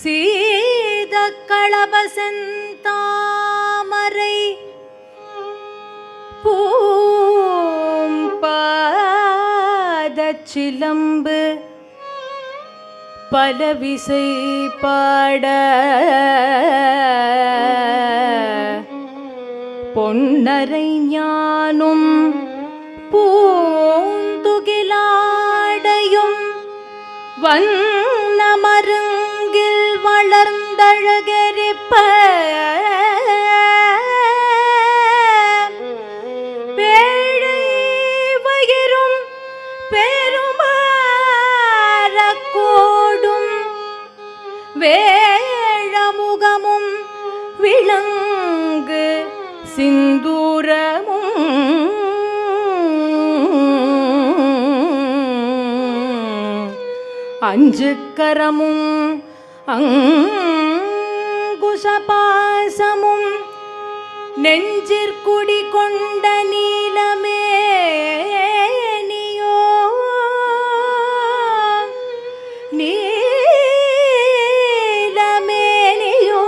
சீத களபசந்தாமரை பூம்பாதச்சிலம்பு பலவிசை பாட பொன்னரை ஞானும் பூந்துகிலாடையும் வண்ணமருங்கில் வளர்ந்தழகரிப்ப பேழை வயிறும் பெருமாறக்கோடும் வேழமுகமும் விளங்கு சிந்தூரமும் அஞ்சு கரமும் அங்குசபாசமும் நெஞ்சிற்குடி கொண்ட நீலமேனியோ நீலமேனியோ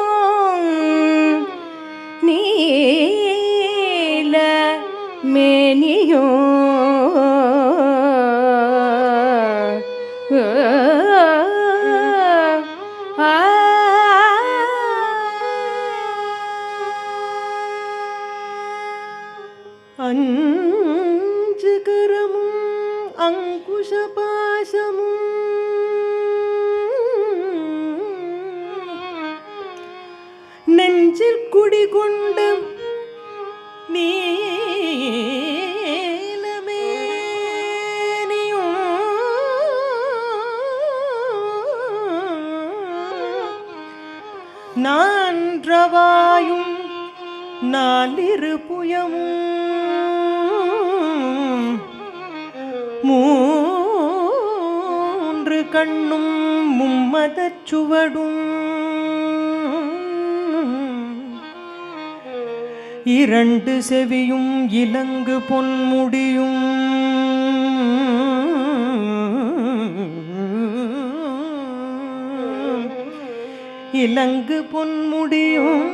நீலமேனியோ அஞ்சு கரமும் அங்குசபாசமும் நெஞ்சில் குடிகொண்ட நீலமேனியும் நான்றவாயும் நாலிரு புயமும் மூன்று கண்ணும் மும்மதச் சுவடும் இரண்டு செவியும் இலங்கு பொன்முடியும் இலங்கு பொன்முடியும்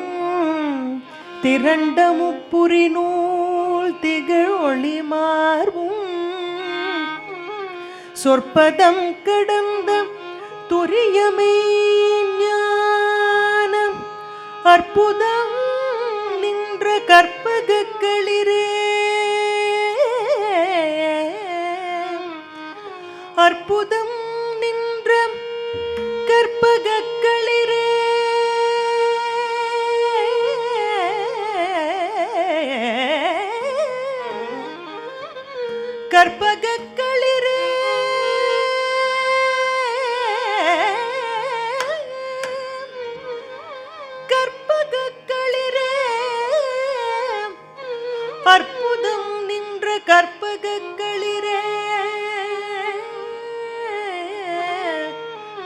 திரண்ட முப்புரி நூல் திகழ் ஒளி மார்பும் சொற்பதம் கடந்த துரியமை ஞானம் அற்புதம் நின்ற கற்பகக்களிரே அற்புதம் நின்ற கற்பகக்களிரே கற்பகக்களிரே கற்பகக்களிரே அற்புதம் நின்ற கற்பகக்களிரே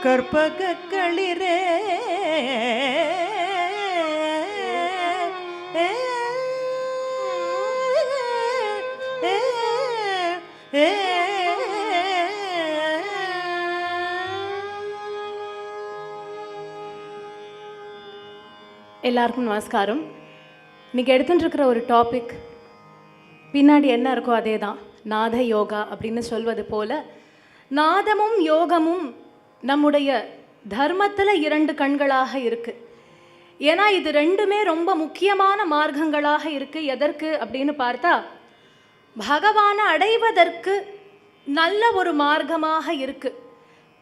கற்பகக்களிரே எல்லாருக்கும் நமஸ்காரம். இன்னைக்கு எடுத்துட்டு இருக்கிற ஒரு டாபிக் பின்னாடி என்ன இருக்கோ அதே தான், நாத யோகா அப்படின்னு சொல்வது போல நாதமும் யோகமும் நம்முடைய தர்மத்தில் இரண்டு கண்களாக இருக்கு. ஏன்னா இது ரெண்டுமே ரொம்ப முக்கியமான மார்க்கங்களாக இருக்கு. எதற்கு அப்படின்னு பார்த்தா பகவானை அடைவதற்கு நல்ல ஒரு மார்க்கமாக இருக்கு.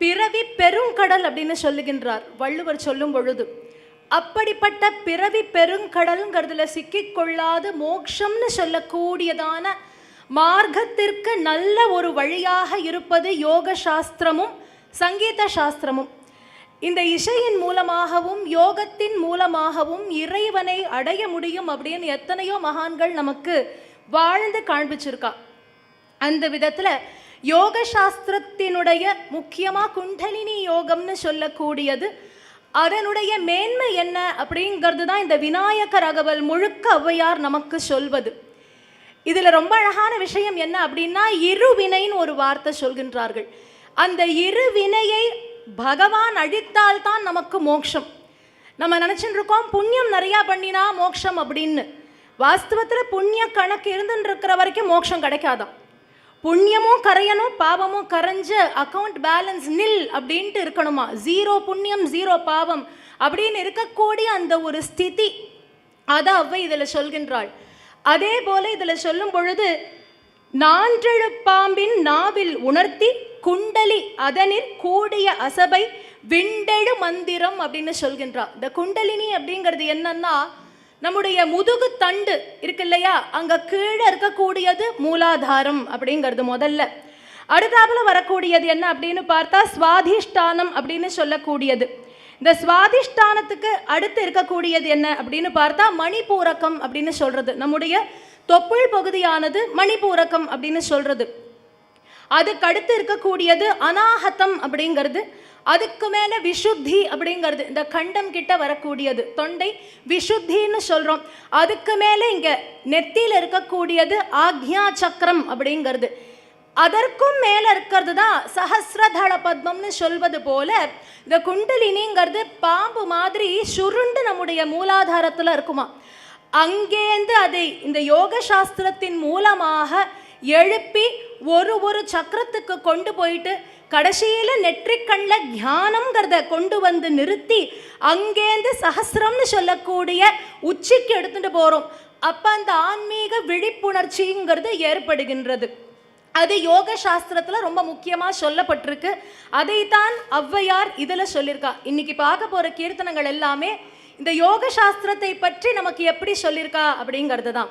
பிறவி பெருங்கடல் அப்படின்னு சொல்லுகின்றார் வள்ளுவர் சொல்லும் பொழுது. அப்படிப்பட்ட பிறவி பெருங்கடல்ங்கிறதுல சிக்கிக்கொள்ளாது மோட்சம்னு சொல்லக்கூடியதான மார்க்கத்திற்கு நல்ல ஒரு வழியாக இருப்பது யோக சாஸ்திரமும் சங்கீத சாஸ்திரமும். இந்த இசையின் மூலமாகவும் யோகத்தின் மூலமாகவும் இறைவனை அடைய முடியும் அப்படின்னு எத்தனையோ மகான்கள் நமக்கு வாழ்ந்து காண்பிச்சிருக்கா. அந்த விதத்தில் யோக சாஸ்திரத்தினுடைய முக்கியமாக குண்டலினி யோகம்னு சொல்லக்கூடியது அதனுடைய மேன்மை என்ன அப்படிங்கிறது தான் இந்த விநாயக ரகவல் முழுக்க ஔவையார் நமக்கு சொல்வது. இதில் ரொம்ப அழகான விஷயம் என்ன அப்படின்னா இருவினைன்னு ஒரு வார்த்தை சொல்கின்றார்கள். அந்த இருவினையை பகவான் அழித்தால்தான் நமக்கு மோட்சம். நம்ம நினச்சிட்டு இருக்கோம் புண்ணியம் நிறையா பண்ணினா மோட்சம் அப்படின்னு. வாஸ்தவத்தில் புண்ணிய கணக்கு இருந்துன்னு இருக்கிற வரைக்கும் மோட்சம் கிடைக்காதான். புண்ணியமும் கரையணும், பாவமும் கரைஞ்ச அக்கௌண்ட் பேலன்ஸ் நில் அப்படின்ட்டு இருக்கணுமா. 0 புண்ணியம் 0 பாவம் அப்படின்னு இருக்கக்கூடிய அந்த ஒரு ஸ்திதி அதை அவ்வை இதில் சொல்கின்றாள். அதே போல இதில் சொல்லும் பொழுது நான்றெழு பாம்பின் நாவில் உணர்த்தி குண்டலி அதனிற் கூடிய அசபை விண்டெழு மந்திரம் அப்படின்னு சொல்கின்றார். இந்த குண்டலினி அப்படிங்கிறது என்னன்னா நம்முடைய முதுகு தண்டு இருக்கு இல்லையா, அங்கே கீழே இருக்கக்கூடியது மூலாதாரம் அப்படிங்கிறது முதல்ல. அடுத்தாப்புல வரக்கூடியது என்ன அப்படின்னு பார்த்தா சுவாதிஷ்டானம் அப்படின்னு சொல்லக்கூடியது. இந்த சுவாதிஷ்டானத்துக்கு அடுத்து இருக்கக்கூடியது என்ன அப்படின்னு பார்த்தா மணிபூரகம் அப்படின்னு சொல்றது. நம்முடைய தொப்புள் பகுதியானது மணிபூரகம் அப்படின்னு சொல்றது. அதுக்கு அடுத்து இருக்கக்கூடியது அநாஹதம் அப்படிங்கிறது. அதுக்கு மேலே விசுத்தி அப்படிங்கிறது இந்த கண்டம் கிட்ட வரக்கூடியது தொண்டை விசுத்தின்னு சொல்கிறோம். அதுக்கு மேலே இங்கே நெத்தியில் இருக்கக்கூடியது ஆக்ஞா சக்கரம் அப்படிங்கிறது. அதற்கும் மேலே இருக்கிறது தான் சஹஸ்ரதள பத்மம்னு சொல்வது போல இந்த குண்டலினிங்கிறது பாம்பு மாதிரி சுருண்டு நம்முடைய மூலாதாரத்தில் இருக்குமா. அங்கேருந்து அதை இந்த யோக சாஸ்திரத்தின் மூலமாக எழுப்பி ஒரு சக்கரத்துக்கு கொண்டு போயிட்டு கடைசியில் நெற்றிக்கண்ணில் தியானம்ங்கிறத கொண்டு வந்து நிறுத்தி அங்கேருந்து சஹஸ்ரம்னு சொல்லக்கூடிய உச்சிக்கு எடுத்துட்டு போகிறோம். அப்போ அந்த ஆன்மீக விழிப்புணர்ச்சிங்கிறது ஏற்படுகின்றது. அது யோக சாஸ்திரத்தில் ரொம்ப முக்கியமாக சொல்லப்பட்டிருக்கு. அதைத்தான் ஔவையார் இதில் சொல்லியிருக்கா. இன்னைக்கு பார்க்க போகிற கீர்த்தனங்கள் எல்லாமே இந்த யோக சாஸ்திரத்தை பற்றி நமக்கு எப்படி சொல்லியிருக்கா அப்படிங்கிறது தான்.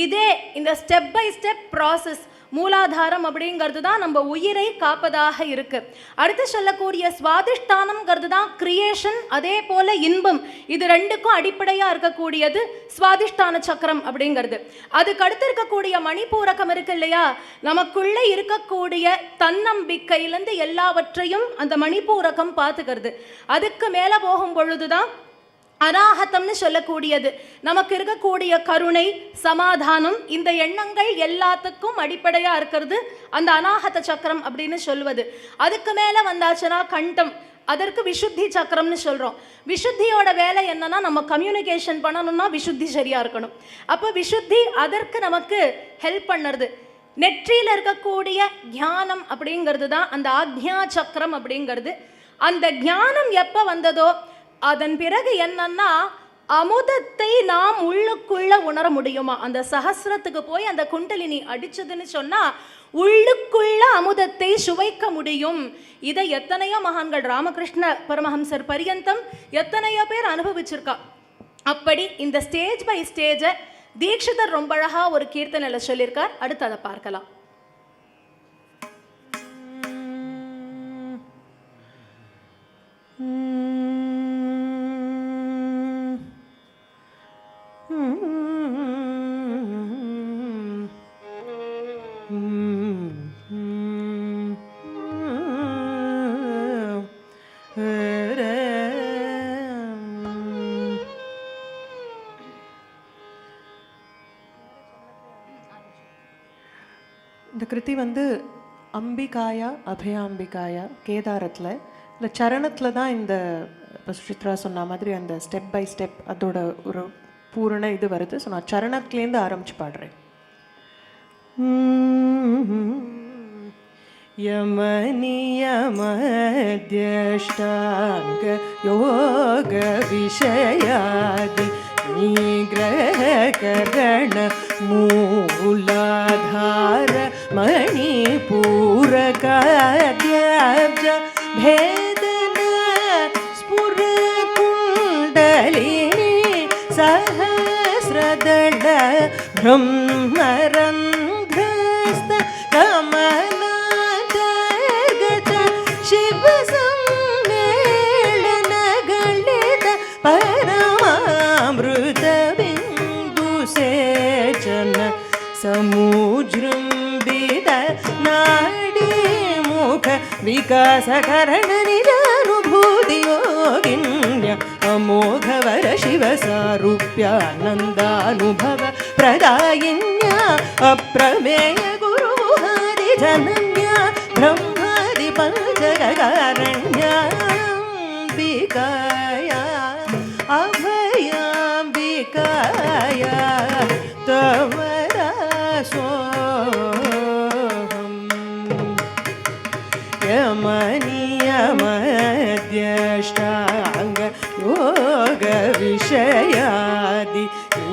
இதே இந்த ஸ்டெப் பை ஸ்டெப் ப்ராசஸ் மூலாதாரம் அப்படிங்கிறது தான் நம்ம உயிரை காப்பதாக இருக்கு. அடுத்து சொல்லக்கூடிய சுவாதிஷ்டானம்ங்கிறது தான் கிரியேஷன், அதே போல இன்பம். இது ரெண்டுக்கும் அடிப்படையாக இருக்கக்கூடியது சுவாதிஷ்டான சக்கரம் அப்படிங்கிறது. அதுக்கு அடுத்து இருக்கக்கூடிய மணிபூரகம் இருக்கு இல்லையா, நமக்குள்ளே இருக்கக்கூடிய தன்னம்பிக்கையிலேருந்து எல்லாவற்றையும் அந்த மணிபூரகம் பார்த்துக்கிறது. அதுக்கு மேலே போகும் பொழுதுதான் அநாஹதம்னு சொல்லக்கூடியது. நமக்கு இருக்கக்கூடிய கருணை, சமாதானம், இந்த எண்ணங்கள் எல்லாத்துக்கும் அடிப்படையாக இருக்கிறது அந்த அநாஹத சக்கரம் அப்படின்னு சொல்வது. அதுக்கு மேலே வந்தாச்சுன்னா கண்டம், அதற்கு விசுத்தி சக்கரம்னு சொல்கிறோம். விசுத்தியோட வேலை என்னன்னா நம்ம கம்யூனிகேஷன் பண்ணணும்னா விசுத்தி சரியாக இருக்கணும். அப்போ விசுத்தி அதற்கு நமக்கு ஹெல்ப் பண்ணுறது. நெற்றியில் இருக்கக்கூடிய தியானம் அப்படிங்கிறது தான் அந்த ஆக்ஞா சக்கரம் அப்படிங்கிறது. அந்த தியானம் எப்போ வந்ததோ அதன் பிறகு என்னன்னா அமுதத்தை நாம் உள்ளுக்குள்ள உணர முடியுமா. அந்த சஹஸ்ரத்துக்கு போய் அந்த குண்டலினி அடிச்சதுன்னு சொன்னா உள்ளுக்குள்ள அமுதத்தை சுவைக்க முடியும். இதை எத்தனையோ மகான்கள், ராமகிருஷ்ண பரமஹம்சர் பரியந்தம் எத்தனையோ பேர் அனுபவிச்சிருக்கா. அப்படி இந்த ஸ்டேஜ் பை ஸ்டேஜை தீட்சிதர் ரொம்ப அழகா ஒரு கீர்த்தனையில சொல்லியிருக்கார். அடுத்து அதை பார்க்கலாம். இந்த கிருதி வந்து அம்பிகாயா அபயாம்பிகாயா கேதாரத்தில் இந்த சரணத்தில் தான் இந்த இப்போ சுசித்ரா சொன்ன மாதிரி அந்த ஸ்டெப் பை ஸ்டெப் அதோட ஒரு பூரண இது வருது. ஸோ நான் சரணத்துலேருந்து ஆரம்பித்து பாடுறேன். யமனியமத்யஷ்டாங்க யோக விஷயாதி நிகிரகரண மூலாதார மணிபூரகாத்யப்ஜ பேதன ஸ்புர குண்டலினி சஹஸ்ரதள பிரம்மரந்த்ரஸ்த கமலாதர்கஜ ಶಿವ ಸಮ್ಮೇಳನಗಳಿದ ಪರಮಾಮೃತ ಬಿಂದು ಸೇಚನ ಸಮುಜೃಂಭಿತ ನಾಡಿ ಮುಖ ವಿಕಾಸಕರಣ ನಿಜಾನುಭೂತಿ ಯೋಗಿನ್ಯ ಅಮೋಘವರ ಶಿವ ಸಾರೂಪ್ಯಾನಂದಾನುಭವ ಪ್ರದಾಯಿನ್ಯ ಅಪ್ರಮೇಯ ಗುರು ಹರಿ ಜನನ್ಯ ಬ್ರಹ್ಮಾದಿ पञ्चकारण्याम्बिकाया अभयाम्बिकाया तव दासोऽहम् यमनियमध्यष्टाङ्ग योगविषयादि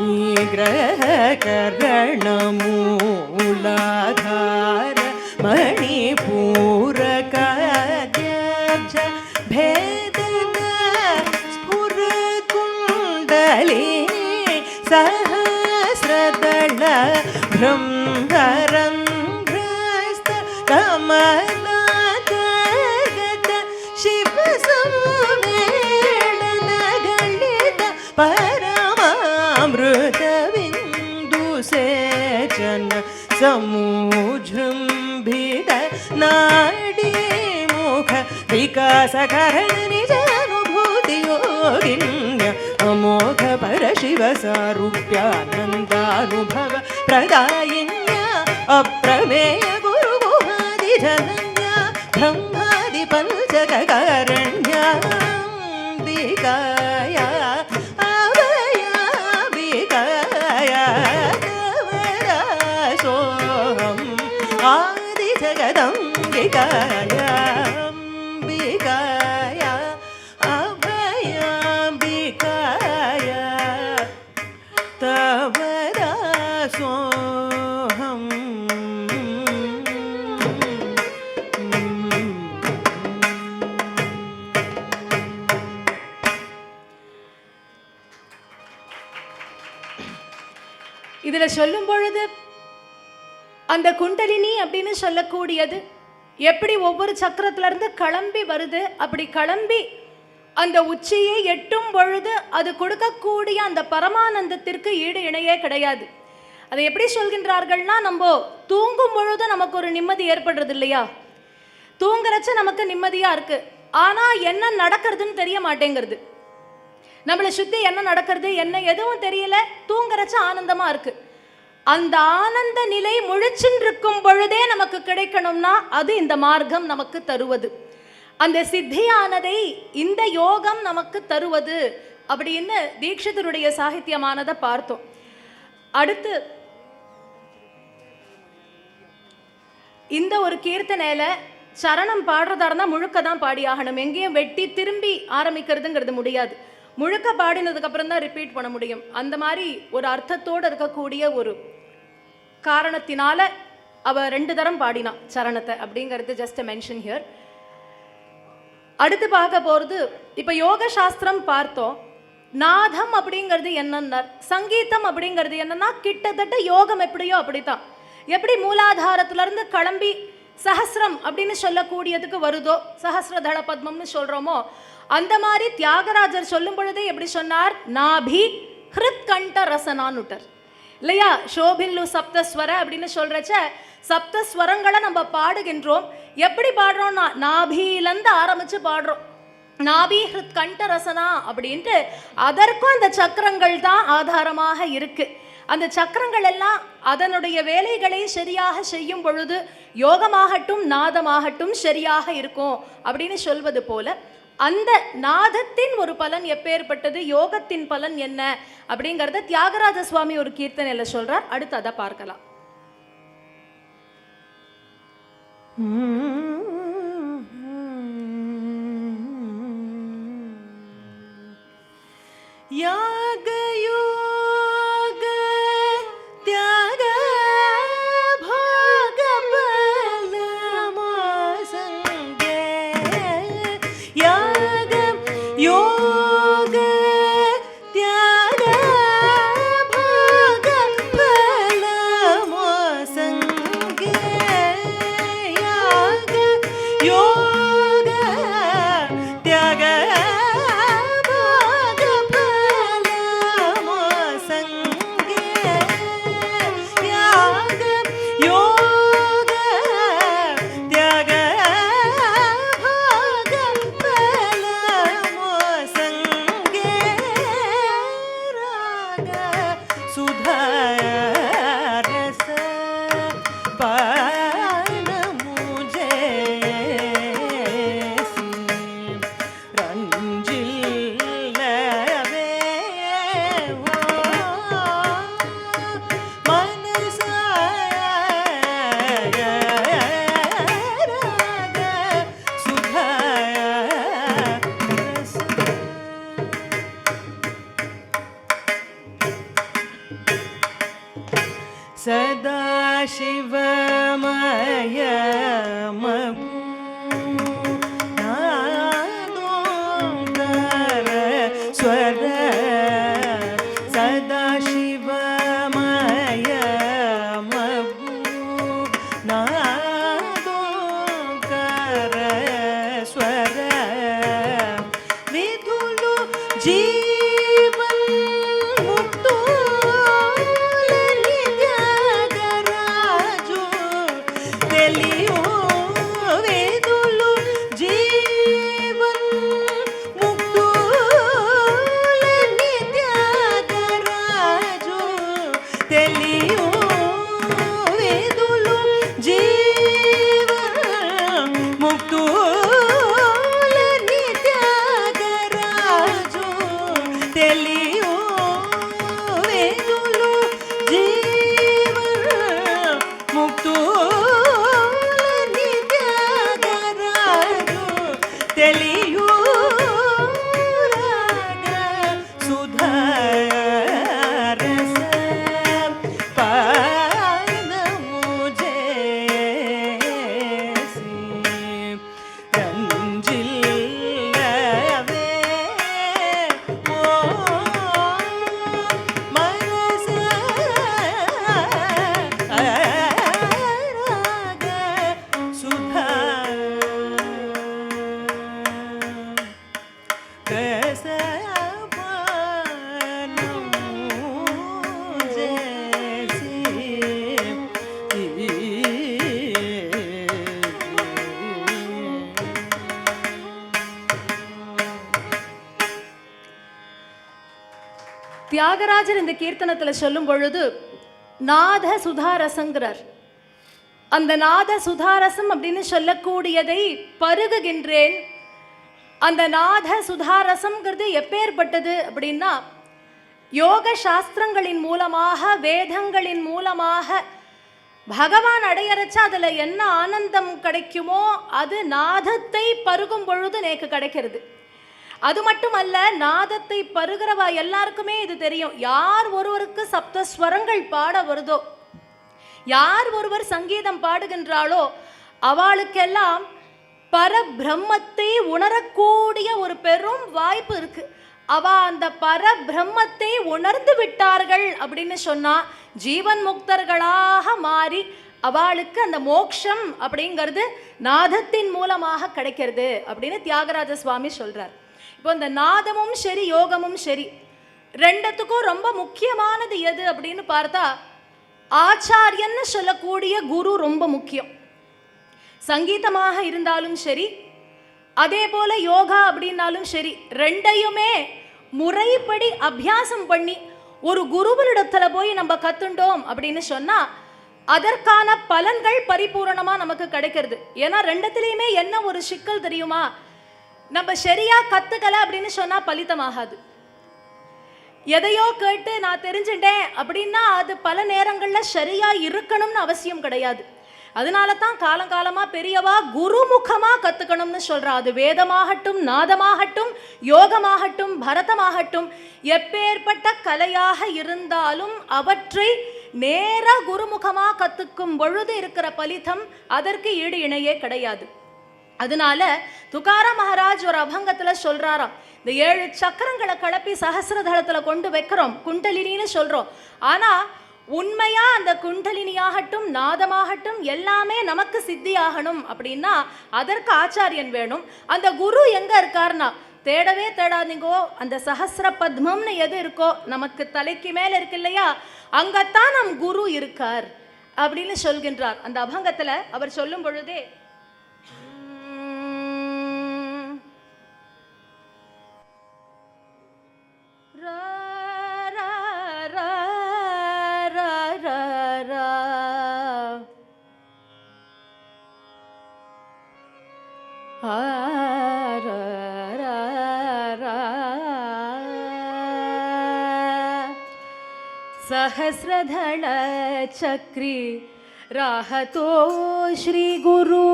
निग्रहकरणमूलाधार मणिपूरकाद्यब्ज भेदन स्फुरकुण्डलिनी सहस्रदल भ्रमरन्ध्रस्त कमलातर्गत शिवसम्मेलनगणित परमामृतबिन्दुसेचन समूजृम्भित नाडीमुख विकासकरण निजानुभूति योगिन्य अमोघ परशिवसारूप्यानन्दानुभव प्रदायिन्या अप्रमेय गुरुगुहादिजनन्या ब्रह्मादि पञ्चकारण्याम्बिकाया अभयाम्बिकाया तव दासोऽहम् आदिजगदम्बिकाया अम्बिकाया अभयाम्बिकाया तव दासोऽहम् இதுல சொல்லும் பொழுது அந்த குண்டலினி அப்படின்னு சொல்லக்கூடியது எப்படி ஒவ்வொரு சக்கரத்துல இருந்து கிளம்பி வருது, அப்படி கிளம்பி அந்த உச்சியை எட்டும் பொழுது அது கொடுக்கக்கூடிய அந்த பரமானந்தத்திற்கு ஈடு இணையே கிடையாது. அதை எப்படி சொல்கின்றார்கள்னா, நம்ம தூங்கும் பொழுது நமக்கு ஒரு நிம்மதி ஏற்படுறது இல்லையா? தூங்குறச்ச நமக்கு நிம்மதியா இருக்கு, ஆனா என்ன நடக்கிறதுன்னு தெரிய மாட்டேங்கிறது. நம்மளை சுத்தி என்ன நடக்கிறது என்ன எதுவும் தெரியல, தூங்குறச்ச ஆனந்தமா இருக்கு. அந்த ஆனந்த நிலை முழிச்சின்றிருக்கும் பொழுதே நமக்கு கிடைக்கணும்னா அது இந்த மார்க்கம் நமக்கு தருவது, அந்த சித்தியானதை இந்த யோகம் நமக்கு தருவது அப்படின்னு தீட்சிதருடைய சாகித்யமானதை பார்த்தோம். அடுத்து இந்த ஒரு கீர்த்தனையில சரணம் பாடுறதா இருந்தால் முழுக்க தான் பாடி ஆகணும். எங்கேயும் வெட்டி திரும்பி ஆரம்பிக்கிறதுங்கிறது முடியாது. முழுக்க பாடினதுக்கு அப்புறம் தான் ரிப்பீட் பண்ண முடியும். அந்த மாதிரி ஒரு அர்த்தத்தோடு இருக்கக்கூடிய ஒரு காரணத்தினால அவ 2 தரம் பாடினான் சரணத்தை அப்படிங்கிறது ஜஸ்ட் மென்ஷன் ஹியர். அடுத்து பார்க்க போகிறது, இப்போ யோக சாஸ்திரம் பார்த்தோம். நாதம் அப்படிங்கிறது என்னன்னா, சங்கீதம் அப்படிங்கிறது என்னன்னா, கிட்டத்தட்ட யோகம் எப்படியோ அப்படித்தான். எப்படி மூலாதாரத்திலிருந்து கிளம்பி சஹஸ்ரம் அப்படின்னு சொல்லக்கூடியதுக்கு வருதோ, சஹஸ்ரதள பத்மம்னு சொல்கிறோமோ, அந்த மாதிரி தியாகராஜர் சொல்லும் பொழுதே எப்படி சொன்னார், நாபி ஹிருத் கண்ட ரசனான்னுட்டார் இல்லையா? ஷோபில்லு சப்தஸ்வர அப்படின்னு சொல்கிறச்ச சப்தஸ்வரங்களை நம்ம பாடுகின்றோம். எப்படி பாடுறோம்னா நாபியிலேருந்து ஆரம்பித்து பாடுறோம். நாபி ஹிருத் கண்ட ரசனா அப்படின்ட்டு அதற்கும் அந்த சக்கரங்கள் தான் ஆதாரமாக இருக்கு. அந்த சக்கரங்கள் எல்லாம் அதனுடைய வேலைகளை சரியாக செய்யும் பொழுது யோகமாகட்டும் நாதமாகட்டும் சரியாக இருக்கும் அப்படின்னு சொல்வது போல, அந்த நாதத்தின் ஒரு பலன் எப்பேற்பட்டது, யோகத்தின் பலன் என்ன அப்படிங்கிறத தியாகராஜ சுவாமி ஒரு கீர்த்தனையில சொல்றார். அடுத்து அதை பார்க்கலாம். यागयोग त्याग भोग बलमोसंगे याग योग त्याग भोग बलमोसंगे याग योग त्याग தியாகராஜர் இந்த கீர்த்தனத்துல சொல்லும் பொழுது நாத சுதாரசங்கிறார். அந்த நாத சுதாரசம் அப்படின்னு சொல்லக்கூடியதை பருகுகின்றேன். அந்த நாத சுதாரசம்ங்கிறது எப்பேற்பட்டது அப்படின்னா, யோக சாஸ்திரங்களின் மூலமாக, வேதங்களின் மூலமாக பகவான் அடையறச்சா அதுல என்ன ஆனந்தம் கிடைக்குமோ அது நாதத்தை பருகும் பொழுது எனக்கு கிடைக்கிறது. அது மட்டுமல்ல, நாதத்தை பருகிறவா எல்லாருக்குமே இது தெரியும். யார் ஒருவருக்கு சப்தஸ்வரங்கள் பாட வருதோ, யார் ஒருவர் சங்கீதம் பாடுகின்றாளோ அவளுக்கெல்லாம் பரபிரம்மத்தை உணரக்கூடிய ஒரு பெரும் வாய்ப்பு இருக்கு. அவ அந்த பரபிரம்மத்தை உணர்ந்து விட்டார்கள் அப்படின்னு சொன்னா ஜீவன் முக்தர்களாக மாறி அவளுக்கு அந்த மோட்சம் அப்படிங்கிறது நாதத்தின் மூலமாக கிடைக்கிறது அப்படின்னு தியாகராஜ சுவாமி சொல்றார். இப்போ இந்த நாதமும் சரி, யோகமும் சரி, ரெண்டுத்துக்கும் ரொம்ப முக்கியமானது எது அப்படின்னு பார்த்தா ஆச்சாரியன்னு சொல்லக்கூடிய குரு ரொம்ப முக்கியம். சங்கீதமாக இருந்தாலும் சரி, அதே போல யோகா அப்படின்னாலும் சரி, ரெண்டையுமே முறைப்படி அபியாசம் பண்ணி ஒரு குருவனிடத்துல போய் நம்ம கத்துண்டோம் அப்படின்னு சொன்னா அதற்கான பலன்கள் பரிபூரணமா நமக்கு கிடைக்கிறது. ஏன்னா ரெண்டத்திலையுமே என்ன ஒரு சிக்கல் தெரியுமா, நம்ம சரியா கத்துக்கல அப்படின்னு சொன்னா பலிதமாகாது. எதையோ கேட்டு நான் தெரிஞ்சுட்டேன் அப்படின்னா அது பல நேரங்கள்ல சரியா இருக்கணும்னு அவசியம் கிடையாது. அதனால தான் காலங்காலமா பெரியவா குருமுகமா கத்துக்கணும்னு சொல்றா. அது வேதமாகட்டும், நாதமாகட்டும், யோகமாகட்டும், பரதமாகட்டும், எப்பேற்பட்ட கலையாக இருந்தாலும் அவற்றை நேரா குருமுகமா கத்துக்கும் பொழுது இருக்கிற பலிதம் அதற்கு ஈடு இணையே கிடையாது. அதனால துகாராம் மகாராஜ் ஒரு அபங்கத்துல சொல்றாராம், இந்த 7 சக்கரங்களை கிளப்பி சஹஸ்ரதளத்துல கொண்டு வைக்கிறோம், குண்டலினின்னு சொல்றோம். ஆனா உண்மையா அந்த குண்டலினியாகட்டும், நாதமாகட்டும் எல்லாமே நமக்கு சித்தி ஆகணும் அப்படின்னா அதற்கு ஆச்சாரியன் வேணும். அந்த குரு எங்க இருக்காருன்னா தேடவே தேடாதீங்கோ, அந்த சஹஸ்ர பத்மம்னு எது இருக்கோ நமக்கு தலைக்கு மேல இருக்கு இல்லையா, அங்கத்தான் நம் குரு இருக்கார் அப்படின்னு சொல்கின்றார். அந்த அபங்கத்துல அவர் சொல்லும் பொழுதே सहस्रधळ चक्री राहतो श्री गुरु,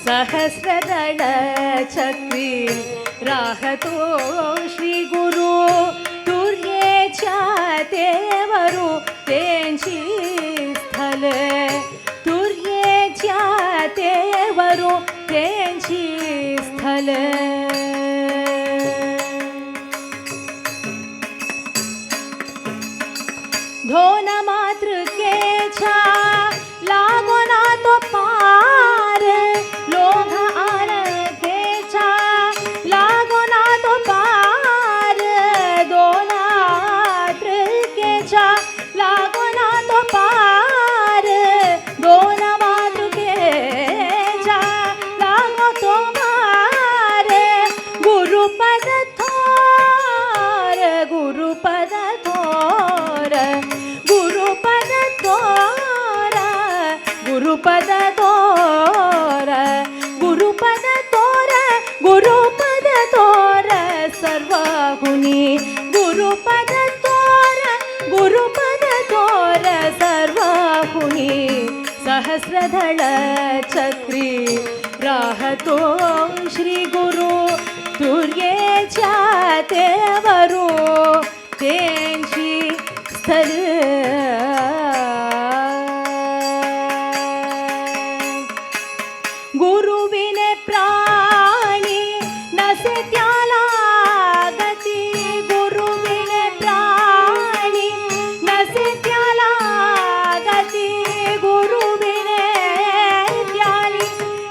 सहस्रदळ चक्री राहतो श्री गुरु, तुर्येच्या देवरू तेंची स्थल, तुर्येच्या देवरू तेंची स्थल, धोन मातृकेच्या लागो ना तो पार, लोभ आनंदेच्या लागो ना तो पार, दोन मातृकेच्या लागो ना तो पार, दोन मातृकेच्या लागो तो पार, गुरुपद थोर, गुरुपद थोर, गुरुपद तोर, गुरुपद तोर, गुरुपद तोर, गुरुपद तोर सर्वहुनी, गुरुपद तोर, गुरुपद तोर सर्वहुनी, सहस्रधळ चक्री राहतो श्री गुरु, तुर्येच्या देवरू तेंची स्थल, गुरुविने प्राणी नसे त्याला गती, गुरुविने प्राणी नसे त्याला गती, गुरुविने त्याली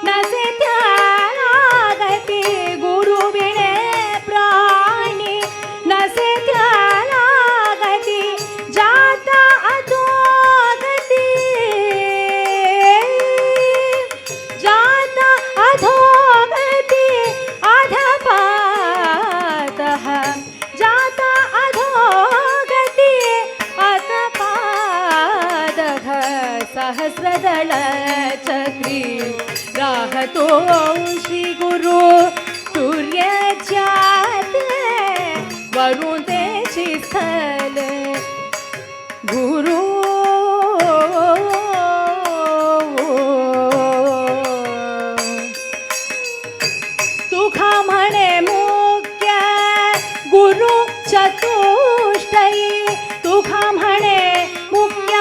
नसे त्याला गती, गुरुविने प्राणी नसे त्याला सहस्रदल चक्री राहतो श्री गुरु तुर्य जाते वरुण तेजी स्थल गुरु तुखा म्हणे मुख्य गुरु चतुष्टयी तुखा म्हणे मुख्य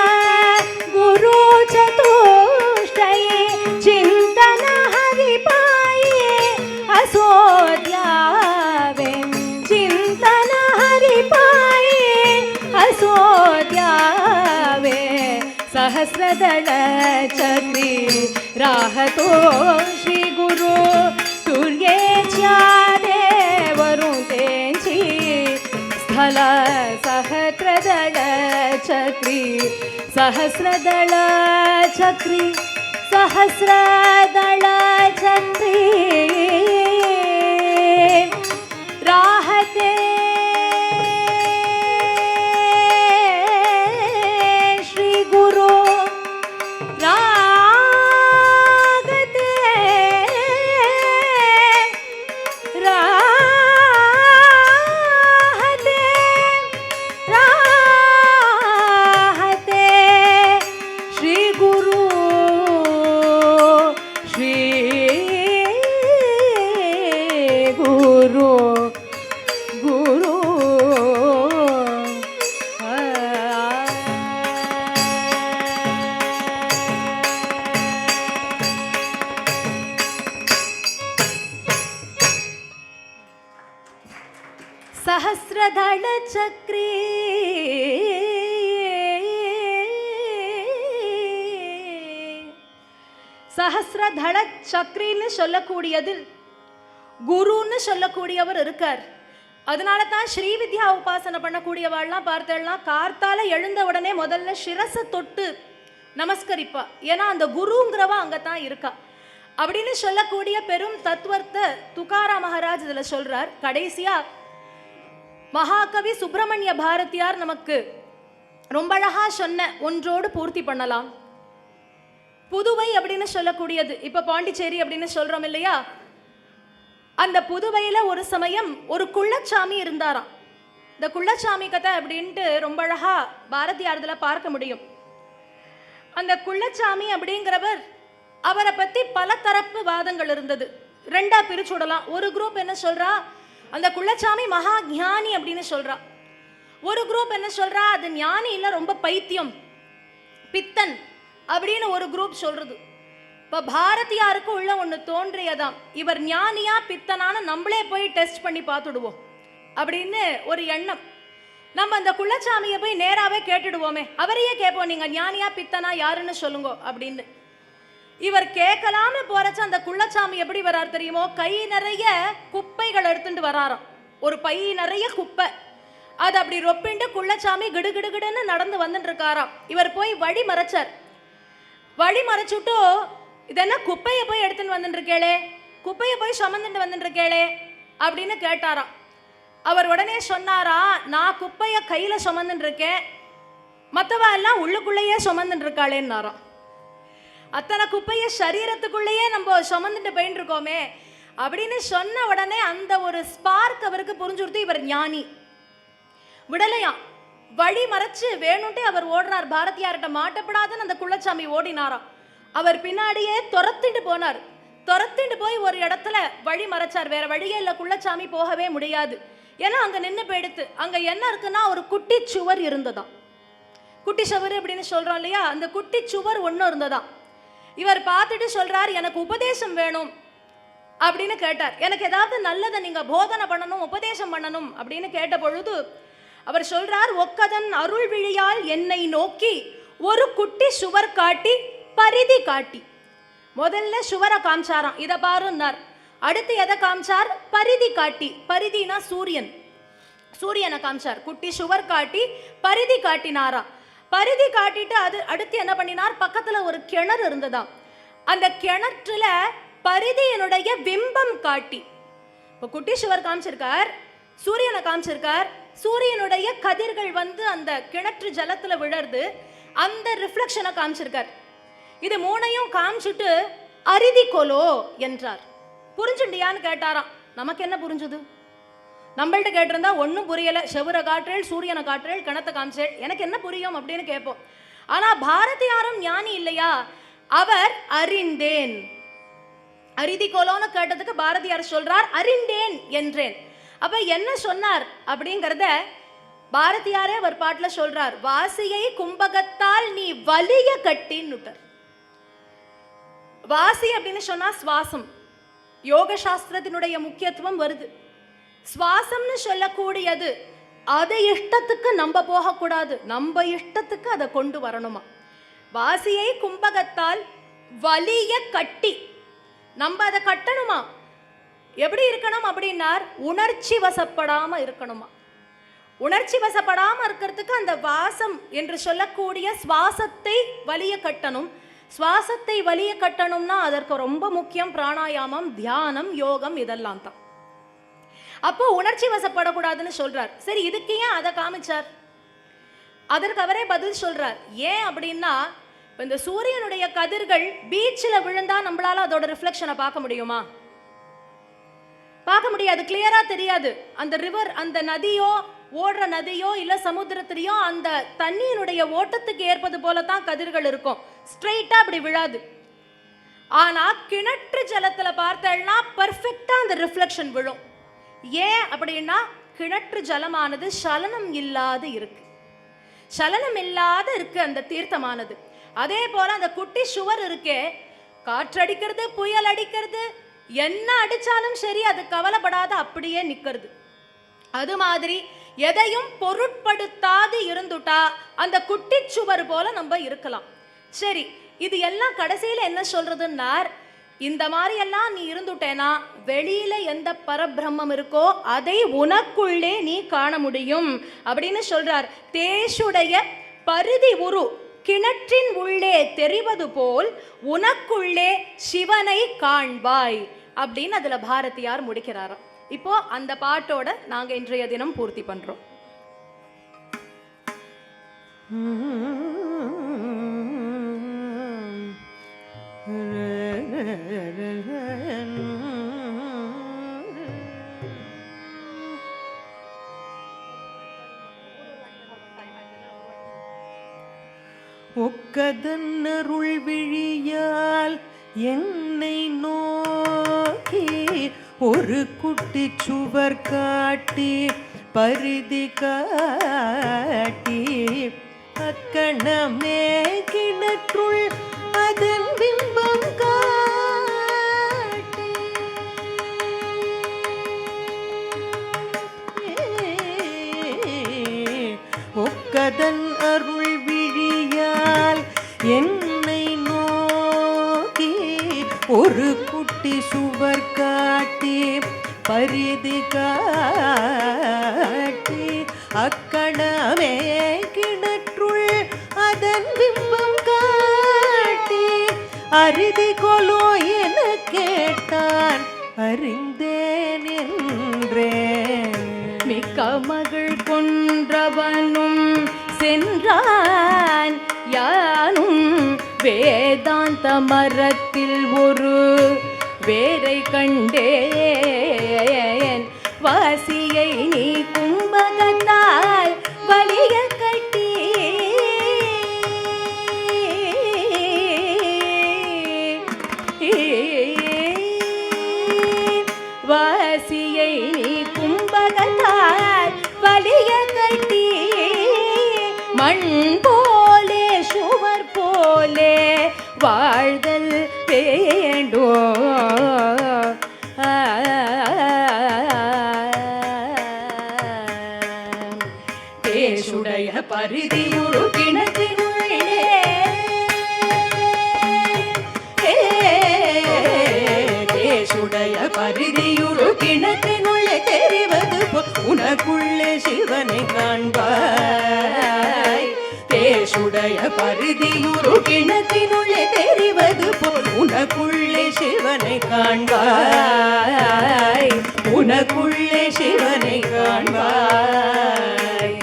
गुरु चतुष्टयी चिंतन हरिपायी असोद्यावे चिंतन हरिपायी असोद्यावे सहस्रदल चक्री राहतो श्री गुरु तुर्येच्या देवरुण तेची स्थल सहस्रदल चक्री सहस्रदल चक्री सहस्रदल चक्री राहते श्री गुरु रागते राहते राहते श्री गुरु श्री गुरु गुरु सहस्रदल चक्री சஹஸ்ரதள சக்ரின்னு சொல்லக்கூடியதில் குருன்னு சொல்லக்கூடியவர் இருக்கார். அதனால தான் ஸ்ரீவித்யா உபாசனை பண்ணக்கூடியவாள்லாம் பார்த்தேன்னா கார்த்தால எழுந்த உடனே முதல்ல சிரசை தொட்டு நமஸ்கரிப்பா. ஏன்னா அந்த குருங்கிறவ அங்கே தான் இருக்கா அப்படின்னு சொல்லக்கூடிய பெரும் தத்துவத்தை துகாரா மகாராஜ் இதில் சொல்றார். கடைசியா மகாகவி சுப்பிரமணிய பாரதியார் நமக்கு ரொம்ப அழகா சொன்ன ஒன்றோடு பூர்த்தி பண்ணலாம். புதுவை அப்படின்னு சொல்லக்கூடியது, இப்ப பாண்டிச்சேரி அப்படின்னு சொல்றோம் இல்லையா, அந்த புதுவையில ஒரு சமயம் ஒரு குள்ளச்சாமி இருந்தாராம். இந்த குள்ளச்சாமி கதை அப்படின்ட்டு ரொம்ப அழகா பாரதியார் இதுல பார்க்க முடியும். அந்த குள்ளச்சாமி அப்படிங்கிறவர், அவரை பத்தி பல தரப்பு வாதங்கள் இருந்தது. ரெண்டா பிரிச்சுடலாம். ஒரு குரூப் என்ன சொல்றா, அந்த குள்ளச்சாமி மகா ஞானி அப்படின்னு சொல்றா. ஒரு குரூப் என்ன சொல்றா, அது ஞானி இல்ல ரொம்ப பைத்தியம் பித்தன் அப்படின்னு ஒரு குரூப் சொல்றது. இப்ப பாரதியாருக்கு உள்ள ஒண்ணு தோன்றியதாம், இவர் ஞானியா பித்தனான நம்மளே போய் டெஸ்ட் பண்ணி பார்த்துடுவோம் அப்படின்னு ஒரு எண்ணம். நம்ம அந்த குள்ளச்சாமியை போய் நேராவே கேட்டுடுவோமே, அவரையே கேட்போம், நீங்க ஞானியா பித்தனா யாருன்னு சொல்லுங்க அப்படின்னு. இவர் கேட்கலாம்னு போறச்ச அந்த குள்ளச்சாமி எப்படி வரார் தெரியுமோ, கை நிறைய குப்பைகள் எடுத்துட்டு வராராம். ஒரு பை நிறைய குப்பை, அது அப்படி ரொப்பிண்டு குள்ளச்சாமி கிடுகிடுகிடுன்னு நடந்து வந்துட்டு இருக்காராம். இவர் போய் வழி மறைச்சார். வழி மறைச்சுட்டு, இதென்ன குப்பையை போய் எடுத்துட்டு வந்துட்டு இருக்கேளே, குப்பையை போய் சுமந்துட்டு வந்துட்டு இருக்கேளே அப்படின்னு கேட்டாராம். அவர் உடனே சொன்னாரா, நான் குப்பையை கையில சுமந்துட்டு இருக்கேன், மற்றவா எல்லாம் உள்ளுக்குள்ளேயே சுமந்துட்டு இருக்காளேன்னாராம். அத்தனை குப்பையை சரீரத்துக்குள்ளேயே நம்ம சுமந்துட்டு போயிட்டு இருக்கோமே அப்படின்னு சொன்ன உடனே அந்த ஒரு ஸ்பார்க் அவருக்கு புரிஞ்சுடுத்து, இவர் ஞானி. விடலையாம், வழி மறைச்சு வேணும்ட்டே அவர் ஓடுறார். பாரதியார்கிட்ட மாட்டப்படாதுன்னு அந்த குள்ளச்சாமி ஓடினாராம். அவர் பின்னாடியே துரத்திட்டு போனார். துரத்திட்டு போய் ஒரு இடத்துல வழி மறைச்சார். வேற வழியே இல்லை, குள்ளச்சாமி போகவே முடியாது. ஏன்னா அங்க நின்று போயிடுத்து. அங்க என்ன இருக்குன்னா ஒரு குட்டி சுவர் இருந்ததாம். குட்டி சுவர் அப்படின்னு சொல்றோம் இல்லையா, அந்த குட்டி சுவர் ஒன்றும் இருந்ததாம். இவர் பார்த்துட்டு சொல்றார், எனக்கு உபதேசம் வேணும் அப்படின்னு கேட்டார். எனக்கு ஏதாவது நல்லதை நீங்க போதனை பண்ணணும், உபதேசம் பண்ணணும் அப்படின்னு கேட்ட பொழுது அவர் சொல்றார், ஒக்கதன் அருள் விழியால் என்னை நோக்கி ஒரு குட்டி சுவர் காட்டி பரிதி காட்டி. முதல்ல சுவரை காமிச்சாராம், இதை பாருன்னார். அடுத்து எதை காமிச்சார், பரிதி காட்டி. பரிதினா சூரியன், சூரியனை காமிச்சார். குட்டி சுவர் காட்டி பரிதி காட்டினாராம். பரிதி காட்டிட்டு அது அடுத்து என்ன பண்ணினார், பக்கத்துல ஒரு கிணறு இருந்ததாம். அந்த கிணற்றுல பரிதியினுடைய பிம்பம் காட்டி, இப்போ குட்டி சுவர் காமிச்சிருக்கார், சூரியனை காமிச்சிருக்கார். சூரியனுடைய கதிர்கள் வந்து அந்த கிணற்று ஜலத்துல விழருது, அந்த ரிஃப்ளெக்ஷனை காமிச்சிருக்கார். இது மூணையும் காமிச்சுட்டு அரிதி கொலோ என்றார். புரிஞ்சுண்டியான்னு கேட்டாராம். நமக்கு என்ன புரிஞ்சுது? நம்மள்ட்ட கேட்டிருந்தா ஒன்றும் புரியலை, செவரை காற்றேள், சூரியனை காற்றேள், கிணத்தை காமிச்சேள், எனக்கு என்ன புரியும் அப்படின்னு கேட்போம். ஆனால் பாரதியாரும் ஞானி இல்லையா? அவர் அறிந்தேன். அரிதி கொலோன்னு கேட்டதுக்கு பாரதியார் சொல்றார் அறிந்தேன் என்றேன். அப்ப என்ன சொன்னார் அப்படிங்கிறத பாரதியாரே ஒரு பாட்டுல சொல்றார். வாசியை கும்பகத்தால் நீ வலிய கட்டின்னுட்டார். வாசி அப்படின்னு சொன்னா சுவாசம். யோக சாஸ்திரத்தினுடைய முக்கியத்துவம் வருது. சுவாசம்னு சொல்லக்கூடியது அதை இஷ்டத்துக்கு நம்ம போகக்கூடாது, நம்ம இஷ்டத்துக்கு அதை கொண்டு வரணுமா. வாசியை கும்பகத்தால் வலிய கட்டி நம்ம அதை கட்டணுமா. எப்படி இருக்கணும் அப்படின்னார், உணர்ச்சி வசப்படாம இருக்கணுமா. உணர்ச்சி வசப்படாம இருக்கிறதுக்கு அந்த வாசம் என்று சொல்லக்கூடிய சுவாசத்தை வலிய கட்டணும். சுவாசத்தை வலிய கட்டணும்னா அதற்கு ரொம்ப முக்கியம் பிராணாயாமம், தியானம், யோகம், இதெல்லாம் தான். அப்போ உணர்ச்சி வசப்படக்கூடாதுன்னு சொல்றார். சரி, இதுக்கு ஏன் அதை காமிச்சார்? அதற்கு அவரே பதில் சொல்றார். ஏன் அப்படின்னா, இந்த சூரியனுடைய கதிர்கள் பீச்சில் விழுந்தா நம்மளால அதோட ரிஃப்ளெக்ஷனை பார்க்க முடியுமா? பார்க்க முடியாது, கிளியரா தெரியாது. அந்த ரிவர், அந்த நதியோ, ஓடுற நதியோ இல்ல சமுத்திரத்திலையோ அந்த தண்ணியினுடைய ஓட்டத்துக்கு ஏற்பது போலதான் கதிர்கள் இருக்கும், ஸ்ட்ரெயிட்டா அப்படி விழாது. ஆனா கிணற்று ஜலத்துல பார்த்தேன்னா பர்ஃபெக்டா அந்த ரிஃப்ளெக்ஷன் விழும். ஏன் அப்படின்னா, கிணற்று ஜலமானது சலனம் இல்லாத இருக்கு, சலனம் இல்லாத இருக்கு அந்த தீர்த்தமானது. அதே போல அந்த குட்டி சுவர் இருக்கே, காற்றடிக்கிறது, புயல் அடிக்கிறது, என்ன அடிச்சாலும் சரி அது கவலைப்படாத அப்படியே நிக்கிறது. அது மாதிரி எதையும் பொருட்படுத்தாது இருந்துட்டா அந்த குட்டி சுவர் போல நம்ம இருக்கலாம். சரி, இது எல்லாம் கடைசியில என்ன சொல்றதுன்னா, இந்த மாதிரி எல்லாம் நீ இருந்துட்டேனா வெளியில எந்த பரபிரம்மம் இருக்கோ அதை உனக்குள்ளே நீ காண முடியும் அப்படின்னு சொல்றார். தேசுடைய பரிதி உரு கிணற்றின் உள்ளே தெரிவது போல் உனக்குள்ளே சிவனை காண்பாய் அப்படின்னு அதுல பாரதியார் முடிக்கிறாராம். இப்போ அந்த பாட்டோட நாங்க இன்றைய தினம் பூர்த்தி பண்றோம். ஒக்கதன்னருள் விழியால் என்னை நோக்கி ஒரு குட்டி சுவர் காட்டி பரிதி காட்டி அக்கணமே கிணற்றுள் அதன் பிம்பம் காட்டி ஒக்கதன் அருள் விழியால் என்னை நோக்கி ஒரு குட்டி சுவர் காட்டி பரிதி காட்டி அக்கணமே கிணற்றுள் அதன் பிம்பம் காட்டி அரிதி கொலோ என கேட்டான் அறிந்தேன் என்றேன். மிக்க மகள் கொன்றவனும் சென்றான் யானும் வேதாந்த மரத்தில் ஒரு வேரை கண்டேன். வாசியை நீ கும்பகத்தால் வலிய கட்டி வாசியை நீ கும்பகத்தால் வலிய கட்டி மண் போலே சுவர் போலே வாழ்தல் வேண்டோ. தேசுடைய பரிதி ஒரு கிணற்றினுள்ளே தேசுடைய பரிதியுரு கிணற்றினுள்ளே தெரிவது உனக்குள்ளே சிவனை காண்பாய். தேசுடைய பரிதியுரு கிணற்றினுள்ளே தெரிவது போல் உனக்குள்ளே சிவனை காண்பாய். உனக்குள்ளே சிவனை காண்பாய்.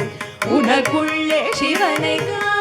உனக்குள்ளே சிவனை காண்பாய்.